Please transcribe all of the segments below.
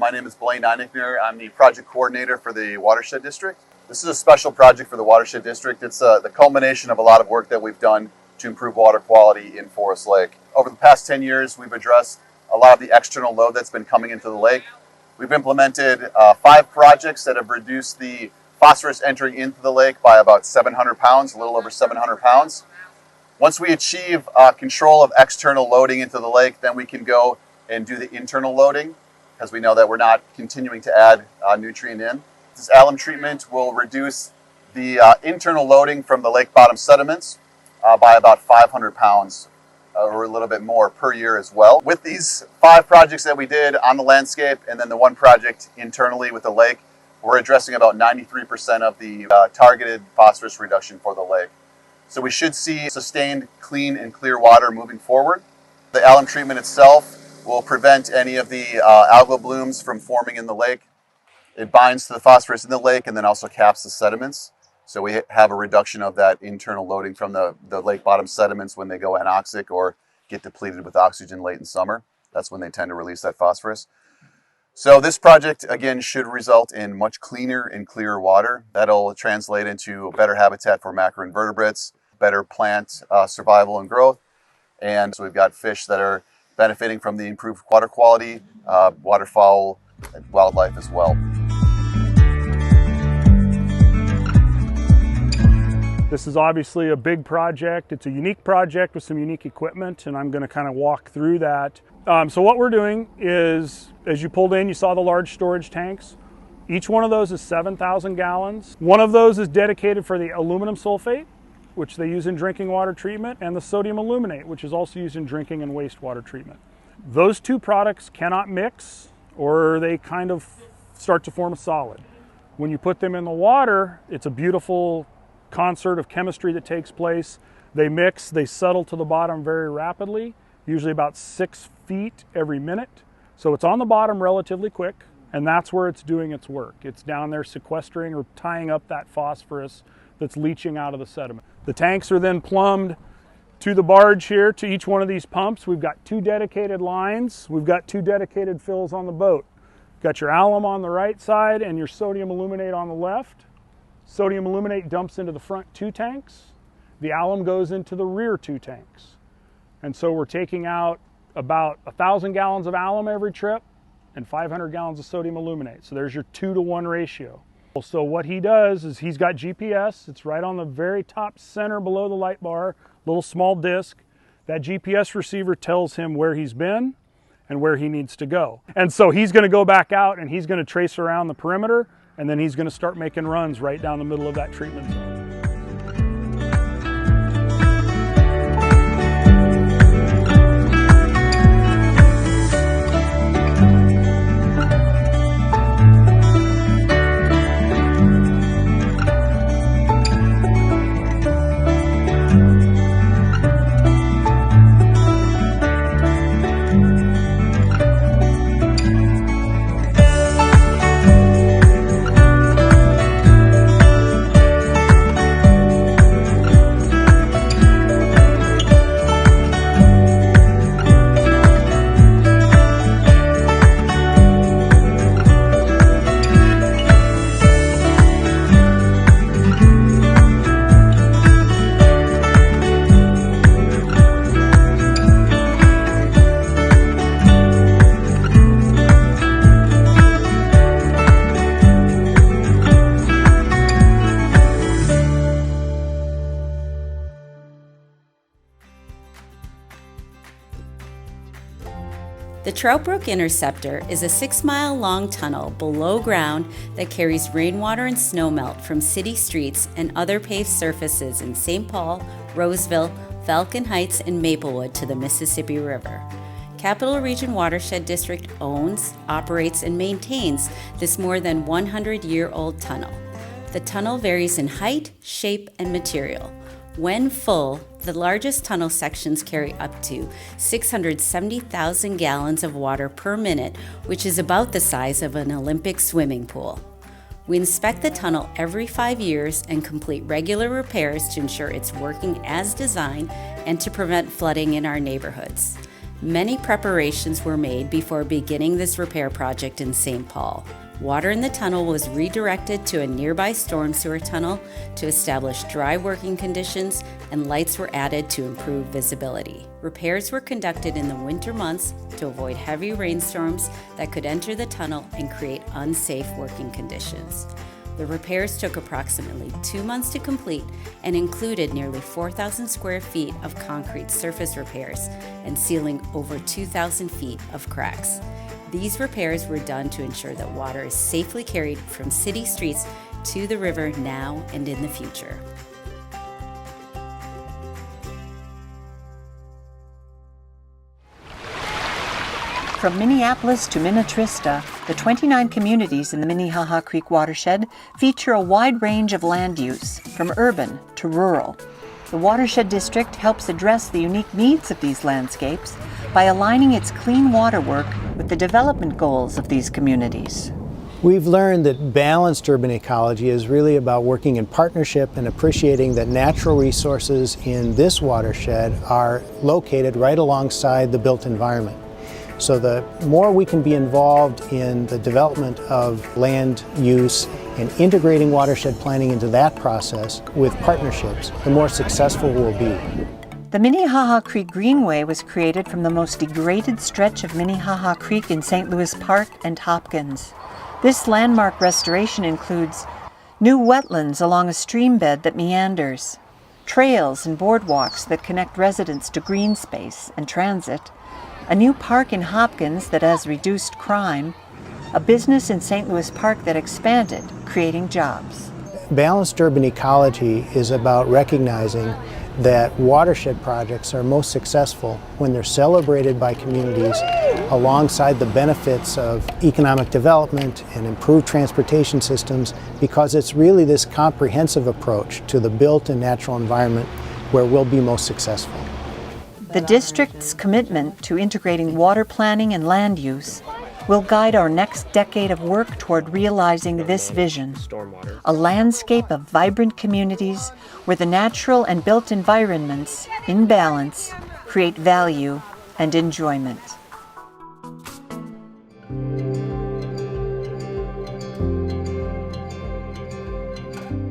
My name is Blaine Einichner. I'm the project coordinator for the Watershed District. This is a special project for the Watershed District. It's the culmination of a lot of work that we've done to improve water quality in Forest Lake. Over the past 10 years, we've addressed a lot of the external load that's been coming into the lake. We've implemented 5 projects that have reduced the phosphorus entering into the lake by about 700 pounds, a little over 700 pounds. Once we achieve control of external loading into the lake, then we can go and do the internal loading, because we know that we're not continuing to add nutrient in. This alum treatment will reduce the internal loading from the lake bottom sediments by about 500 pounds or a little bit more per year as well. With these 5 projects that we did on the landscape and then the 1 project internally with the lake, we're addressing about 93% of the targeted phosphorus reduction for the lake. So we should see sustained clean and clear water moving forward. The alum treatment itself will prevent any of the algal blooms from forming in the lake. It binds to the phosphorus in the lake and then also caps the sediments. So we have a reduction of that internal loading from the lake bottom sediments when they go anoxic or get depleted with oxygen late in summer. That's when they tend to release that phosphorus. So this project, again, should result in much cleaner and clearer water. That'll translate into better habitat for macroinvertebrates, better plant survival and growth. And so we've got fish that are benefiting from the improved water quality, waterfowl, and wildlife as well. This is obviously a big project. It's a unique project with some unique equipment, and I'm going to kind of walk through that. So what we're doing is, as you pulled in, you saw the large storage tanks. Each one of those is 7,000 gallons. One of those is dedicated for the aluminum sulfate, which they use in drinking water treatment, and the sodium aluminate, which is also used in drinking and wastewater treatment. Those 2 products cannot mix, or they kind of start to form a solid. When you put them in the water, it's a beautiful concert of chemistry that takes place. They mix, they settle to the bottom very rapidly, usually about 6 feet every minute. So it's on the bottom relatively quick, and that's where it's doing its work. It's down there sequestering or tying up that phosphorus that's leaching out of the sediment. The tanks are then plumbed to the barge here, to each one of these pumps. We've got 2 dedicated lines. We've got 2 dedicated fills on the boat. Got your alum on the right side and your sodium aluminate on the left. Sodium aluminate dumps into the front 2 tanks. The alum goes into the rear 2 tanks. And so we're taking out about 1,000 gallons of alum every trip and 500 gallons of sodium aluminate. So there's your 2-to-1 ratio. So what he does is he's got GPS. It's right on the very top center below the light bar, little small disc. That GPS receiver tells him where he's been and where he needs to go. And so he's going to go back out and he's going to trace around the perimeter, and then he's going to start making runs right down the middle of that treatment zone. The Trout Brook Interceptor is a 6-mile-long tunnel below ground that carries rainwater and snowmelt from city streets and other paved surfaces in St. Paul, Roseville, Falcon Heights, and Maplewood to the Mississippi River. Capital Region Watershed District owns, operates, and maintains this more than 100-year-old tunnel. The tunnel varies in height, shape, and material. When full, the largest tunnel sections carry up to 670,000 gallons of water per minute, which is about the size of an Olympic swimming pool. We inspect the tunnel every 5 years and complete regular repairs to ensure it's working as designed and to prevent flooding in our neighborhoods. Many preparations were made before beginning this repair project in St. Paul. Water in the tunnel was redirected to a nearby storm sewer tunnel to establish dry working conditions, and lights were added to improve visibility. Repairs were conducted in the winter months to avoid heavy rainstorms that could enter the tunnel and create unsafe working conditions. The repairs took approximately 2 months to complete and included nearly 4,000 square feet of concrete surface repairs and sealing over 2,000 feet of cracks. These repairs were done to ensure that water is safely carried from city streets to the river now and in the future. From Minneapolis to Minnetrista, the 29 communities in the Minnehaha Creek watershed feature a wide range of land use, from urban to rural. The Watershed District helps address the unique needs of these landscapes by aligning its clean water work with the development goals of these communities. We've learned that balanced urban ecology is really about working in partnership and appreciating that natural resources in this watershed are located right alongside the built environment. So the more we can be involved in the development of land use and integrating watershed planning into that process with partnerships, the more successful we'll be. The Minnehaha Creek Greenway was created from the most degraded stretch of Minnehaha Creek in St. Louis Park and Hopkins. This landmark restoration includes new wetlands along a stream bed that meanders, trails and boardwalks that connect residents to green space and transit, a new park in Hopkins that has reduced crime, a business in St. Louis Park that expanded, creating jobs. Balanced urban ecology is about recognizing that watershed projects are most successful when they're celebrated by communities alongside the benefits of economic development and improved transportation systems, because it's really this comprehensive approach to the built and natural environment where we'll be most successful. The district's commitment to integrating water planning and land use will guide our next decade of work toward realizing this vision, a landscape of vibrant communities where the natural and built environments, in balance, create value and enjoyment.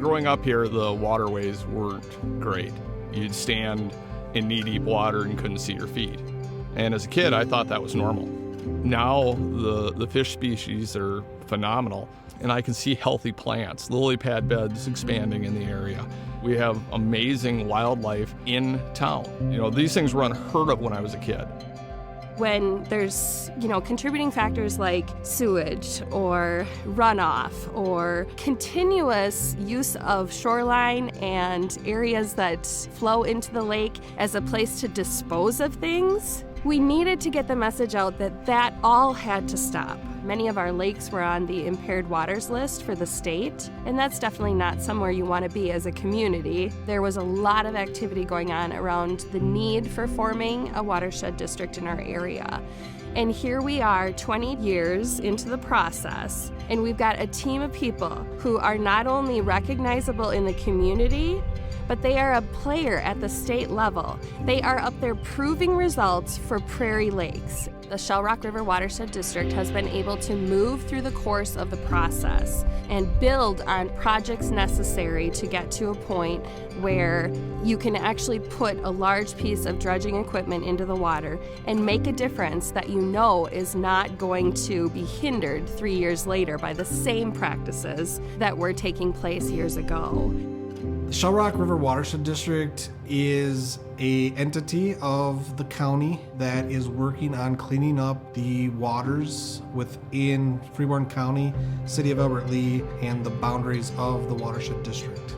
Growing up here, the waterways weren't great. You'd stand in knee-deep water and couldn't see your feet. And as a kid, I thought that was normal. Now, the fish species are phenomenal, and I can see healthy plants, lily pad beds expanding in the area. We have amazing wildlife in town. You know, these things were unheard of when I was a kid. When there's, contributing factors like sewage or runoff or continuous use of shoreline and areas that flow into the lake as a place to dispose of things, we needed to get the message out that that all had to stop. Many of our lakes were on the impaired waters list for the state, and that's definitely not somewhere you want to be as a community. There was a lot of activity going on around the need for forming a watershed district in our area. And here we are 20 years into the process, and we've got a team of people who are not only recognizable in the community, but they are a player at the state level. They are up there proving results for Prairie Lakes. The Shell Rock River Watershed District has been able to move through the course of the process and build on projects necessary to get to a point where you can actually put a large piece of dredging equipment into the water and make a difference that you know is not going to be hindered 3 years later by the same practices that were taking place years ago. The Shell Rock River Watershed District is an entity of the county that is working on cleaning up the waters within Freeborn County, City of Albert Lea, and the boundaries of the Watershed District.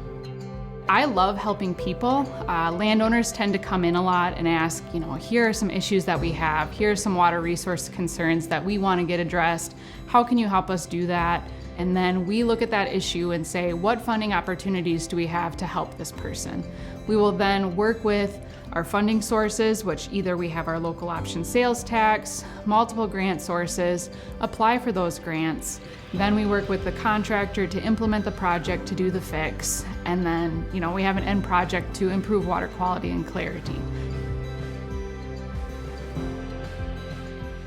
I love helping people. Landowners tend to come in a lot and ask, here are some issues that we have. Here are some water resource concerns that we want to get addressed. How can you help us do that? And then we look at that issue and say, what funding opportunities do we have to help this person? We will then work with our funding sources, which either we have our local option sales tax, multiple grant sources, apply for those grants. Then we work with the contractor to implement the project to do the fix. And then, we have an end project to improve water quality and clarity.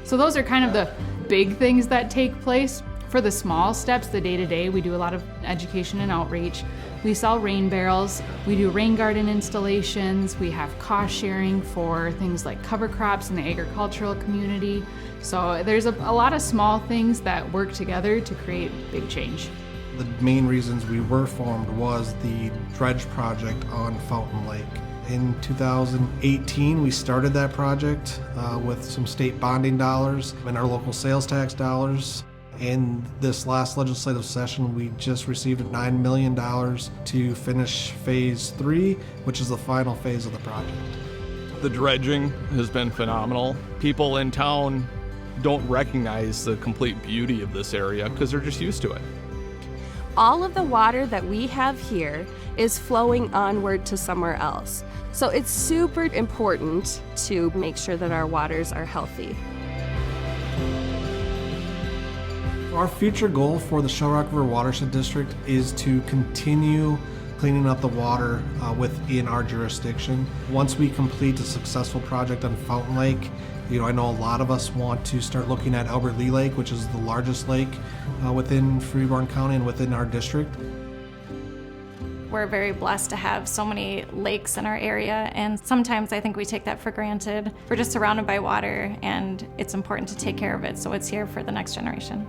So those are kind of the big things that take place. For the small steps, the day-to-day, we do a lot of education and outreach. We sell rain barrels, we do rain garden installations, we have cost sharing for things like cover crops in the agricultural community. So there's a lot of small things that work together to create big change. The main reasons we were formed was the dredge project on Fountain Lake. In 2018, we started that project with some state bonding dollars and our local sales tax dollars. In this last legislative session, we just received $9 million to finish phase 3, which is the final phase of the project. The dredging has been phenomenal. People in town don't recognize the complete beauty of this area because they're just used to it. All of the water that we have here is flowing onward to somewhere else. So it's super important to make sure that our waters are healthy. Our future goal for the Shell Rock River Watershed District is to continue cleaning up the water within our jurisdiction. Once we complete a successful project on Fountain Lake, I know a lot of us want to start looking at Albert Lee Lake, which is the largest lake within Freeborn County and within our district. We're very blessed to have so many lakes in our area, and sometimes I think we take that for granted. We're just surrounded by water, and it's important to take care of it so it's here for the next generation.